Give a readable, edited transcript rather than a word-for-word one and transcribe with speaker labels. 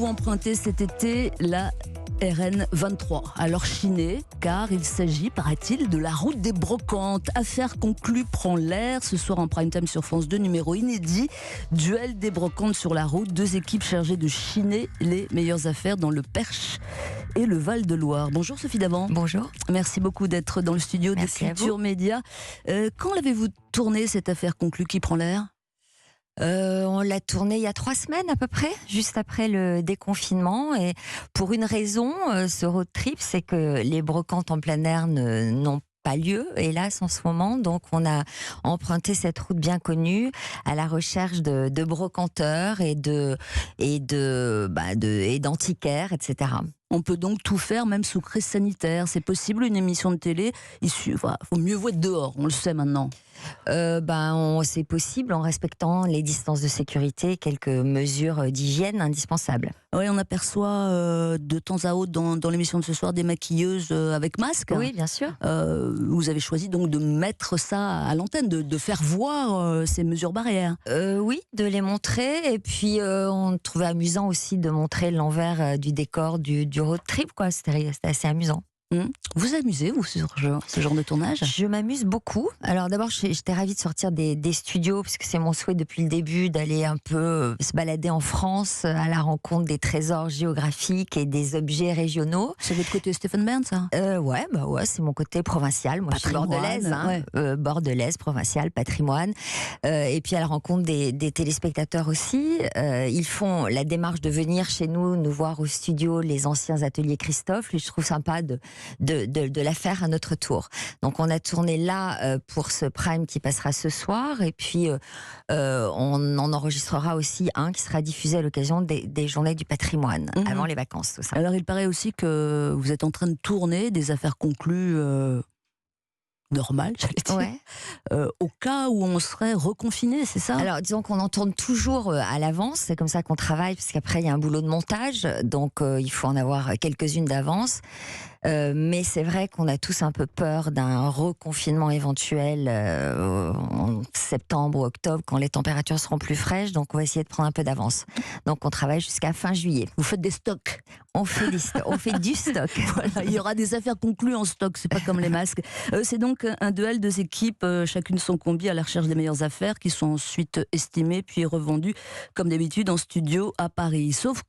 Speaker 1: Allez-vous emprunter cet été la RN 23 alors chinée, car il s'agit, paraît-il, de la route des brocantes. Affaire conclue prend l'air ce soir en prime time sur France 2, numéro inédit. Duel des brocantes sur la route. Deux équipes chargées de chiner les meilleures affaires dans le Perche et le Val-de-Loire. Bonjour Sophie Davant.
Speaker 2: Bonjour.
Speaker 1: Merci beaucoup d'être dans le studio de Culture Média. Quand l'avez-vous tournée cette affaire conclue qui prend l'air ?
Speaker 2: On l'a tourné il y a 3 semaines à peu près, juste après le déconfinement. Et pour une raison, ce road trip, c'est que les brocantes en plein air n'ont pas lieu, hélas, en ce moment. Donc, on a emprunté cette route bien connue à la recherche de brocanteurs et d'antiquaires, etc.
Speaker 1: On peut donc tout faire, même sous crise sanitaire. C'est possible, une émission de télé. Il faut mieux vaut être dehors, on le sait maintenant.
Speaker 2: C'est possible en respectant les distances de sécurité, quelques mesures d'hygiène indispensables.
Speaker 1: Oui, on aperçoit de temps à autre dans l'émission de ce soir des maquilleuses avec masque.
Speaker 2: Oui, bien sûr.
Speaker 1: Vous avez choisi donc de mettre ça à l'antenne, de faire voir ces mesures barrières.
Speaker 2: Oui, de les montrer. Et puis, on trouvait amusant aussi de montrer l'envers du décor du road trip, quoi. C'était assez amusant.
Speaker 1: Vous amusez, vous, sur ce genre de tournage ?
Speaker 2: Je m'amuse beaucoup. Alors d'abord, j'étais ravie de sortir des studios, parce que c'est mon souhait depuis le début d'aller un peu se balader en France à la rencontre des trésors géographiques et des objets régionaux.
Speaker 1: C'est votre côté Stéphane Bern, ça ?
Speaker 2: Ouais, c'est mon côté provincial. Moi, je suis bordelaise, bordelaise, provinciale, patrimoine. Et puis à la rencontre des téléspectateurs aussi. Ils font la démarche de venir chez nous voir au studio les anciens ateliers Christophe. Je trouve sympa de la faire à notre tour. Donc on a tourné là pour ce prime qui passera ce soir, et puis on en enregistrera aussi un qui sera diffusé à l'occasion des journées du patrimoine, avant les vacances, tout ça.
Speaker 1: Alors il paraît aussi que vous êtes en train de tourner des affaires conclues normales, j'allais dire, au cas où on serait reconfiné, c'est ça ?
Speaker 2: Alors disons qu'on en tourne toujours à l'avance, c'est comme ça qu'on travaille, parce qu'après il y a un boulot de montage, donc il faut en avoir quelques-unes d'avance. Mais c'est vrai qu'on a tous un peu peur d'un reconfinement éventuel en septembre ou octobre, quand les températures seront plus fraîches. Donc on va essayer de prendre un peu d'avance. Donc on travaille jusqu'à fin juillet.
Speaker 1: Vous faites des stocks ?
Speaker 2: On fait du stock.
Speaker 1: Voilà, il y aura des affaires conclues en stock, c'est pas comme les masques. C'est donc un duel, 2 équipes, chacune son combi à la recherche des meilleures affaires, qui sont ensuite estimées puis revendues comme d'habitude en studio à Paris. Sauf